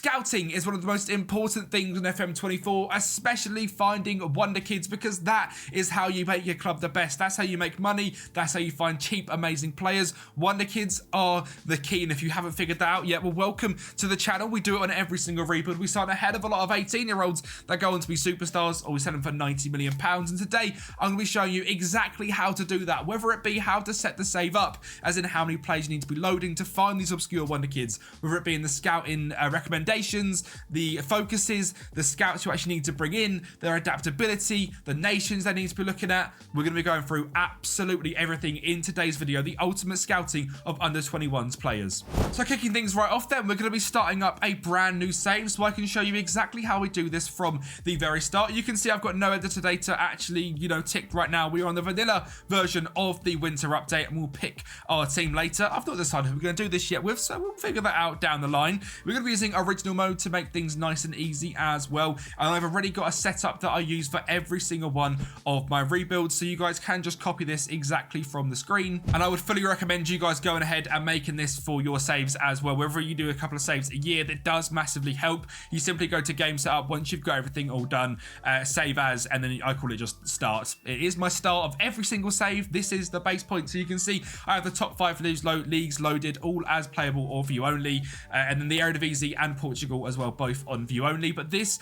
Scouting is one of the most important things in FM24, especially finding Wonderkids, because that is how you make your club the best. That's how you make money. That's how you find cheap, amazing players. Wonderkids are the key, and if you haven't figured that out yet, well, welcome to the channel. We do it on every single rebuild. We sign ahead of a lot of 18-year-olds that go on to be superstars, or we sell them for £90 million. And today, I'm going to be showing you exactly how to do that, whether it be how to set the save up, as in how many players you need to be loading to find these obscure Wonderkids, whether it be in the scouting recommendations, the focuses, the scouts you actually need to bring in, their adaptability, the nations they need to be looking at. We're going to be going through absolutely everything in today's video, the ultimate scouting of under 21s players. So kicking things right off then, we're going to be starting up a brand new save so I can show you exactly how we do this from the very start. You can see I've got no editor data actually, ticked right now. We're on the vanilla version of the winter update and we'll pick our team later. I've not decided who we're going to do this yet with, so we'll figure that out down the line. We're going to be using original mode to make things nice and easy as well. And I've already got a setup that I use for every single one of my rebuilds, so you guys can just copy this exactly from the screen. And I would fully recommend you guys going ahead and making this for your saves as well. Whether you do a couple of saves a year, that does massively help. You simply go to game setup once you've got everything all done, save as, and then I call it just start. It is my start of every single save. This is the base point, so you can see I have the top 5 leagues loaded, all as playable or view only, and then the Eredivisie and Portugal as well, both on view only. But this,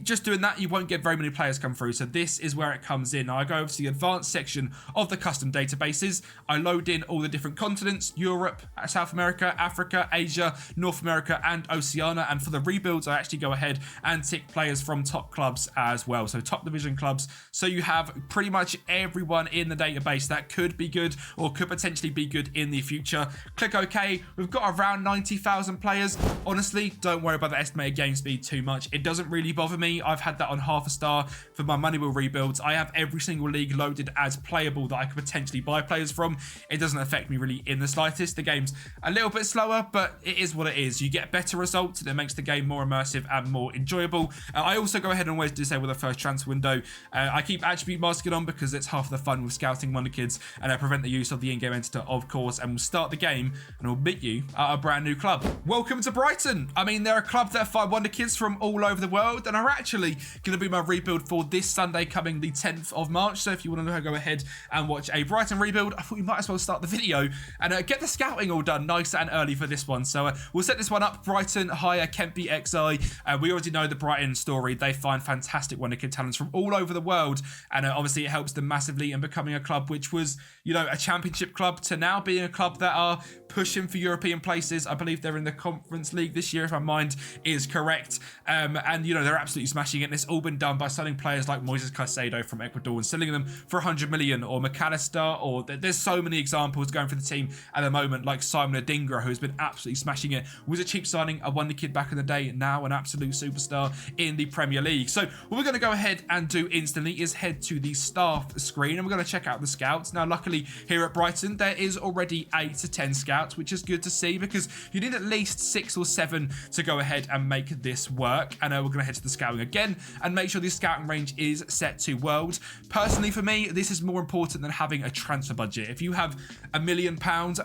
just doing that, you won't get very many players come through, so this is where it comes in. Now I go over to the advanced section of the custom databases. I load in all the different continents: Europe, South America, Africa, Asia, North America, and Oceania. And for the rebuilds, I actually go ahead and tick players from top clubs as well, so top division clubs. So you have pretty much everyone in the database that could be good or could potentially be good in the future. Click OK. We've got around 90,000 players. Honestly, don't worry about the estimated game speed too much. It doesn't really bother me. I've had that on half a star for my money wheel rebuilds. I have every single league loaded as playable that I could potentially buy players from. It doesn't affect me really in the slightest. The game's a little bit slower, but it is what it is. You get better results and it makes the game more immersive and more enjoyable. I also go ahead and always disable the first transfer window. I keep attribute masking on because it's half the fun with scouting Wonderkids, and I prevent the use of the in-game editor, of course, and we'll start the game and we'll meet you at a brand new club. Welcome to Brighton. I mean, they're a club that find Wonderkids from all over the world and are actually going to be my rebuild for this Sunday coming the 10th of March. So if you want to go ahead and watch a Brighton rebuild, I thought we might as well start the video and get the scouting all done nice and early for this one. So we'll set this one up. Brighton hire Kempy XI. We already know the Brighton story. They find fantastic Wonderkid talents from all over the world, and obviously it helps them massively in becoming a club which was, a championship club to now being a club that are pushing for European places. I believe they're in the Conference League this year, if my mind is correct. And they're absolutely smashing it. And it's all been done by selling players like Moises Caicedo from Ecuador and selling them for 100 million, or McAllister, or there's so many examples going for the team at the moment, like Simon Adingra, who's been absolutely smashing it. Was a cheap signing, a Wonderkid back in the day, now an absolute superstar in the Premier League. So what we're going to go ahead and do instantly is head to the staff screen and we're going to check out the scouts. Now luckily here at Brighton there is already 8 to 10 scouts, which is good to see because you need at least 6 or 7 to go ahead and make this work. And we're going to head to the scouting again and make sure the scouting range is set to world. Personally for me, this is more important than having a transfer budget. If you have £1 million,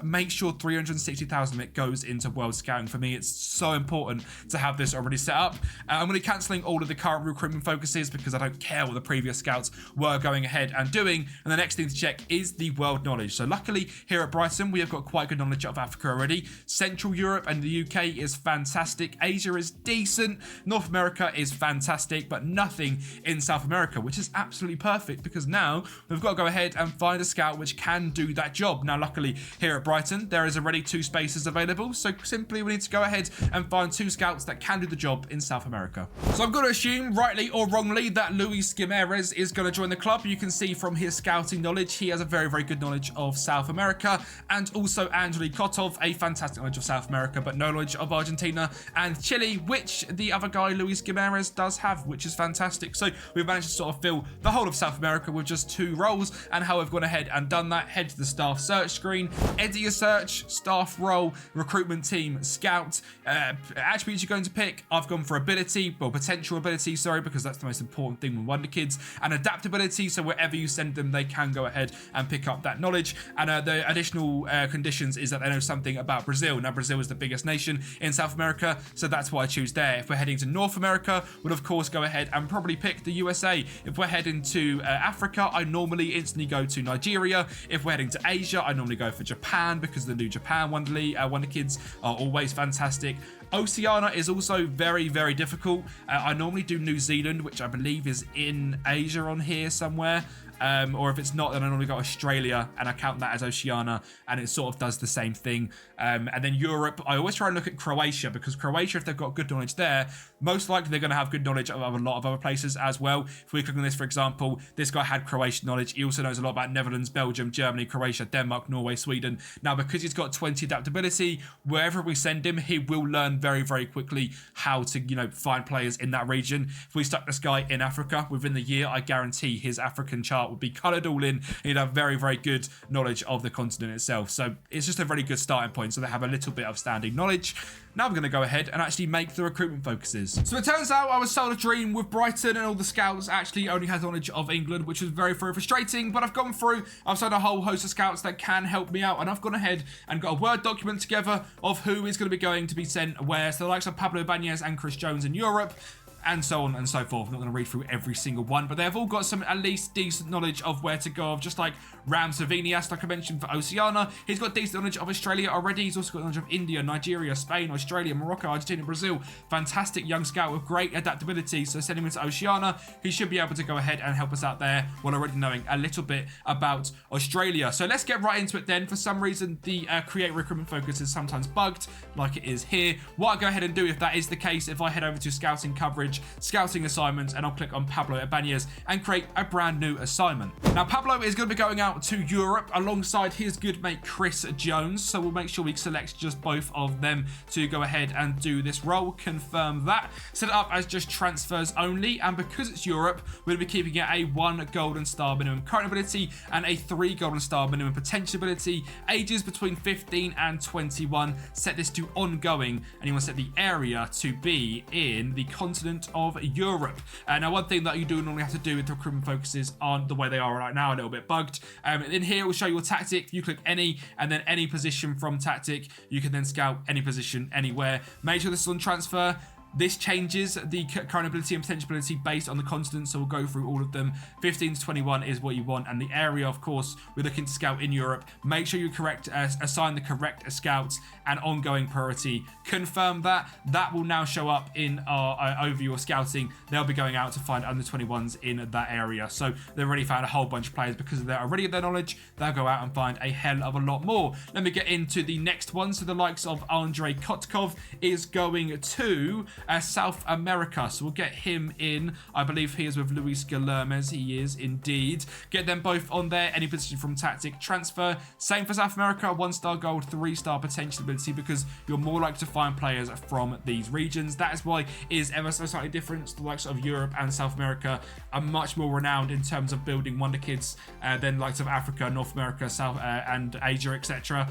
make sure 360,000 of it goes into world scouting. For me, it's so important to have this already set up. I'm going to be cancelling all of the current recruitment focuses because I don't care what the previous scouts were going ahead and doing. And the next thing to check is the world knowledge. So luckily here at Brighton, we have got quite good knowledge of Africa already. Central Europe and the UK is fantastic. Asia is decent. North America is fantastic, but nothing in South America, which is absolutely perfect because now we've got to go ahead and find a scout which can do that job. Now, luckily here at Brighton, there is already 2 spaces available. So simply we need to go ahead and find 2 scouts that can do the job in South America. So I'm going to assume, rightly or wrongly, that Luis Guimaraes is going to join the club. You can see from his scouting knowledge, he has a very, very good knowledge of South America, and also Andriy Kotov, a fantastic knowledge of South America, but no knowledge of Argentina and Chile, which the other guy, Luis Guimaraes, does have, which is fantastic. So we've managed to sort of fill the whole of South America with just 2 roles, and how we've gone ahead and done that, head to the staff search screen, edit your search, staff role, recruitment team, scout, attributes you're going to pick. I've gone for ability, or potential ability, sorry, because that's the most important thing with Wonderkids, and adaptability, so wherever you send them, they can go ahead and pick up that knowledge. And the additional conditions is that they know something about Brazil. Now, Brazil is the biggest nation in South America, so so that's why I choose there. If we're heading to North America, we'll of course go ahead and probably pick the USA. If we're heading to Africa, I normally instantly go to Nigeria. If we're heading to Asia, I normally go for Japan because the new Japan Wonderkids are always fantastic. Oceania is also very, very difficult. I normally do New Zealand, which I believe is in Asia on here somewhere. Or if it's not, then I normally go Australia and I count that as Oceania, and it sort of does the same thing. And then Europe, I always try and look at Croatia, because Croatia, if they've got good knowledge there, most likely they're going to have good knowledge of a lot of other places as well. If we click on this, for example, this guy had Croatian knowledge. He also knows a lot about Netherlands, Belgium, Germany, Croatia, Denmark, Norway, Sweden. Now, because he's got 20 adaptability, wherever we send him, he will learn very, very quickly how to, find players in that region. If we stuck this guy in Africa, within the year, I guarantee his African chart would be coloured all in. He'd have very, very good knowledge of the continent itself. So it's just a very good starting point. So they have a little bit of standing knowledge. Now I'm going to go ahead and actually make the recruitment focuses. So it turns out I was sold a dream with Brighton, and all the scouts actually only had knowledge of England, which was very, very frustrating. But I've gone through, I've found a whole host of scouts that can help me out, and I've gone ahead and got a Word document together of who is going to be going to be sent where. So the likes of Pablo Ibanez and Chris Jones in Europe, and so on and so forth. I'm not going to read through every single one, but they've all got some at least decent knowledge of where to go, of just like Ram Savinias, like I mentioned, for Oceania. He's got decent knowledge of Australia already. He's also got knowledge of India, Nigeria, Spain, Australia, Morocco, Argentina, Brazil. Fantastic young scout with great adaptability. So send him into Oceania. He should be able to go ahead and help us out there while already knowing a little bit about Australia. So let's get right into it then. For some reason, the create recruitment focus is sometimes bugged, like it is here. What I'll go ahead and do, if that is the case, if I head over to scouting coverage, scouting assignments, and I'll click on Pablo Ibanez and create a brand new assignment. Now, Pablo is going to be going out to Europe alongside his good mate Chris Jones, so we'll make sure we select just both of them to go ahead and do this role. Confirm that. Set it up as just transfers only, and because it's Europe, we're going to be keeping it a 1 golden star minimum current ability and a 3 golden star minimum potential ability. Ages between 15 and 21. Set this to ongoing, and you want to set the area to be in the continent of Europe. Now, one thing that you do normally have to do with recruitment focuses on the way they are right now, a little bit bugged. In here, it will show your tactic. You click any, and then any position from tactic. You can then scout any position anywhere. Make sure this is on transfer. This changes the current ability and potential ability based on the continent, so we'll go through all of them. 15 to 21 is what you want, and the area, of course, we're looking to scout in Europe. Make sure you assign the correct scouts and ongoing priority. Confirm that. That will now show up in our overview of scouting. They'll be going out to find under 21s in that area. So they've already found a whole bunch of players because they're already at their knowledge. They'll go out and find a hell of a lot more. Let me get into the next one. So the likes of Andrei Kotkov is going to South America, so we'll get him in. I believe he is with Luis Guillermes. He is indeed. Get them both on there. Any position from tactic transfer. Same for South America. 1-star gold, 3-star potential ability, because you're more likely to find players from these regions. That is why it is ever so slightly different. The likes of Europe and South America are much more renowned in terms of building Wonderkids than likes of Africa, North America, South and Asia, etc.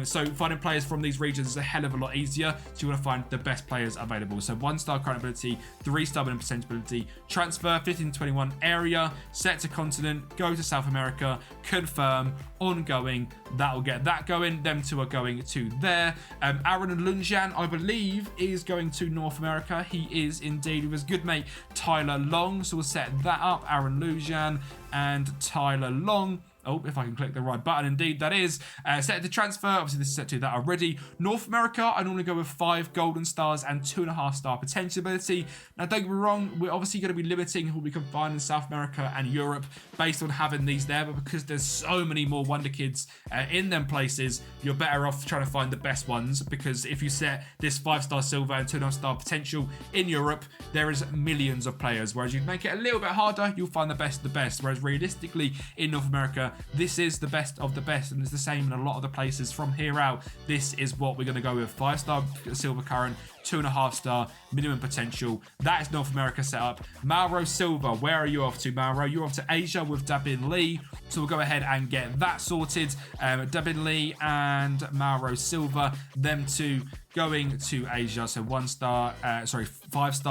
So finding players from these regions is a hell of a lot easier. So you want to find the best players available. So 1-star current ability, 3-star minimum potential ability, transfer 15-21 area, set to continent, go to South America, confirm, ongoing. That will get that going. Them two are going to there. Aaron Lunjan, I believe, is going to North America. He is indeed with his good mate Tyler Long. So we'll set that up. Aaron Lunjan and Tyler Long. Oh, if I can click the right button, indeed that is. Set to transfer, obviously this is set to that already. North America, I normally go with 5 golden stars and 2.5-star potential ability. Now don't get me wrong, we're obviously going to be limiting who we can find in South America and Europe based on having these there, but because there's so many more Wonderkids in them places, you're better off trying to find the best ones, because if you set this 5-star silver and 2.5-star potential in Europe, there is millions of players, whereas you make it a little bit harder, you'll find the best of the best, whereas realistically in North America, this is the best of the best, and it's the same in a lot of the places from here out. This is what we're going to go with. 5-star silver current, 2.5-star minimum potential. That is North America set up. Mauro Silva, where are you off to, Mauro? You're off to Asia with Dabin Lee. So we'll go ahead and get that sorted. Dabin Lee and Mauro Silva, them two going to Asia. So 5-star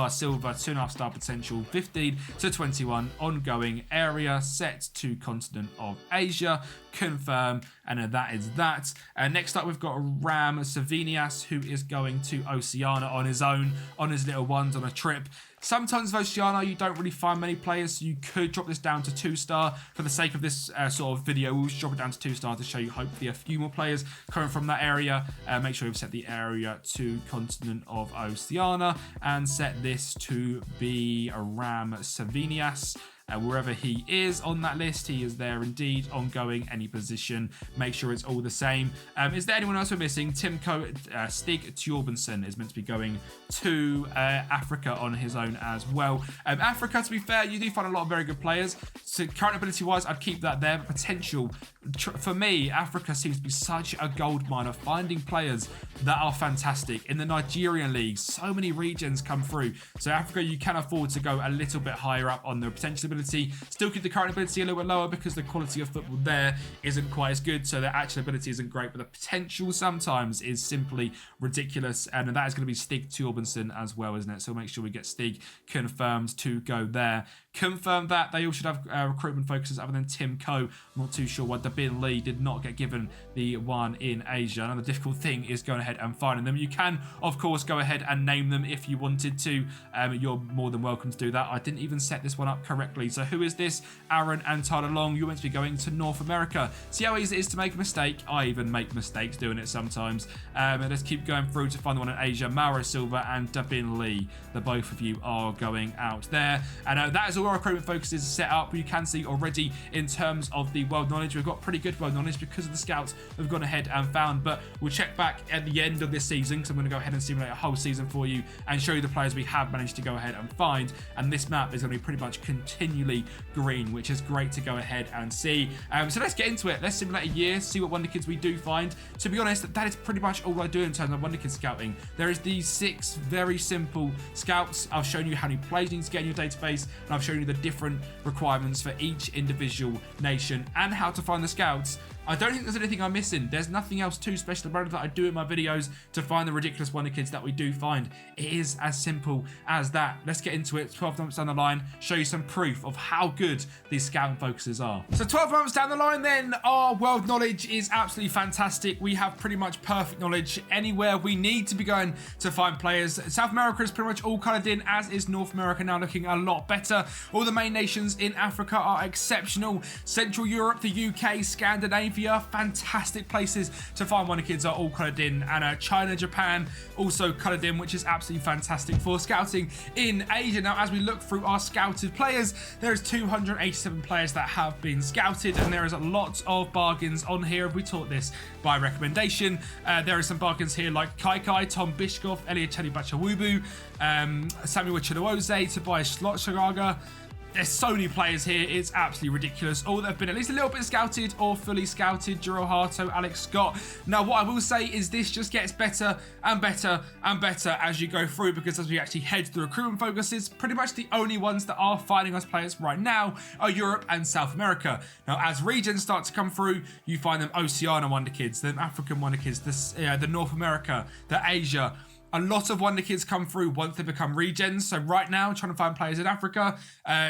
silver, 2.5-star potential, 15 to 21 ongoing area, set to continent of Asia. Confirm, And that is that. Next up, we've got Ram Savinias, who is going to Oceania on his own, on his little ones, on a trip. Sometimes with Oceania, you don't really find many players, so you could drop this down to 2-star. For the sake of this sort of video, we'll just drop it down to 2-star to show you hopefully a few more players coming from that area. Make sure you've set the area to continent of Oceania and set this to be Ram Savinias. Wherever he is on that list, he is there indeed, ongoing, any position. Make sure it's all the same. Is there anyone else we're missing? Stig Thorbensen is meant to be going to Africa on his own as well. Africa, to be fair, you do find a lot of very good players. So current ability-wise, I'd keep that there. Potential, for me, Africa seems to be such a gold mine of finding players that are fantastic. In the Nigerian league, so many regions come through. So Africa, you can afford to go a little bit higher up on the potential ability. Still keep the current ability a little bit lower because the quality of football there isn't quite as good. So the actual ability isn't great, but the potential sometimes is simply ridiculous. And that is going to be Stig Thorbensen as well, isn't it? So make sure we get Stig confirmed to go there. Confirm that they all should have recruitment focuses other than Tim Coe. I'm not too sure why Dabin Lee did not get given the one in Asia. Another difficult thing is going ahead and finding them. You can, of course, go ahead and name them if you wanted to. You're more than welcome to do that. I didn't even set this one up correctly. So who is this? Aaron and Tyler Long. You're meant to be going to North America. See how easy it is to make a mistake? I even make mistakes doing it sometimes. And let's keep going through to find the one in Asia. Mauro Silva and Dabin Lee. The both of you are going out there. And that is all our recruitment focuses set up. You can see already in terms of the world knowledge, we've got pretty good world knowledge because of the scouts we've gone ahead and found. But we'll check back at the end of this season, because I'm going to go ahead and simulate a whole season for you and show you the players we have managed to go ahead and find. And this map is going to be pretty much continually green, which is great to go ahead and see. So let's get into it. Let's simulate a year, see what Wonderkids we do find. To be honest, that is pretty much all I do in terms of Wonderkids scouting. There is these 6 very simple scouts. I've shown you how many players you need to get in your database, and I've shown you the different requirements for each individual nation and how to find the scouts. I don't think there's anything I'm missing. There's nothing else too special about it that I do in my videos to find the ridiculous Wonderkids that we do find. It is as simple as that. Let's get into it. 12 months down the line, show you some proof of how good these scouting focuses are. So 12 months down the line then, our world knowledge is absolutely fantastic. We have pretty much perfect knowledge anywhere we need to be going to find players. South America is pretty much all coloured in, as is North America, now looking a lot better. All the main nations in Africa are exceptional. Central Europe, the UK, Scandinavia, fantastic places to find Wonderkids are all coloured in, and China, Japan also coloured in, which is absolutely fantastic for scouting in Asia. Now, as we look through our scouted players, there is 287 players that have been scouted, and there is a lot of bargains on here. We taught this by recommendation. There are some bargains here like Kai, Tom Bishkoff, Eliacheni Bachawubu, Samuel Chilowoze, Tobias Schlottergager. There's so many players here, it's absolutely ridiculous. All that have been at least a little bit scouted or fully scouted. Jiro Harto, Alex Scott. Now, what I will say is this just gets better and better and better as you go through, because as we actually head through recruitment focuses, pretty much the only ones that are finding us players right now are Europe and South America. Now, as regions start to come through, you find them Oceania Wonderkids, the African Wonderkids, the North America, the Asia. A lot of Wonderkids come through once they become regions. So right now, trying to find players in Africa,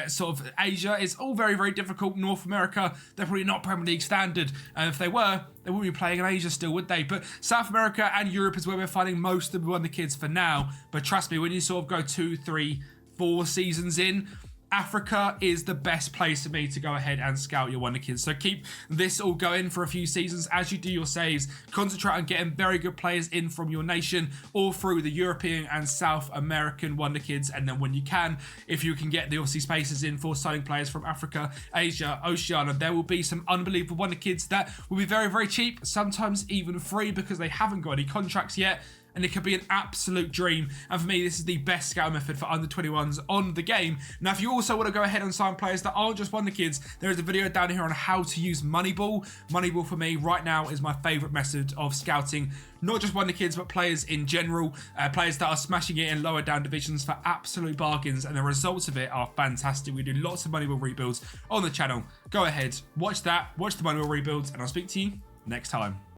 sort of Asia, it's all very, very difficult. North America, they're probably not Premier League standard. And if they were, they wouldn't be playing in Asia still, would they? But South America and Europe is where we're finding most of the Wonderkids for now. But trust me, when you sort of go 2, 3, 4 seasons in, Africa is the best place for me to go ahead and scout your Wonderkids. So keep this all going for a few seasons as you do your saves. Concentrate on getting very good players in from your nation, all through the European and South American Wonderkids. And then when you can, if you can get the obviously spaces in for signing players from Africa, Asia, Oceania, there will be some unbelievable Wonderkids that will be very, very cheap, sometimes even free, because they haven't got any contracts yet. And it could be an absolute dream. And for me, this is the best scout method for under 21s on the game. Now, if you also want to go ahead and sign players that aren't just Wonderkids, there is a video down here on how to use Moneyball. Moneyball for me right now is my favourite method of scouting, not just Wonderkids, but players in general, players that are smashing it in lower down divisions for absolute bargains, and the results of it are fantastic. We do lots of Moneyball rebuilds on the channel. Go ahead, watch that, watch the Moneyball rebuilds, and I'll speak to you next time.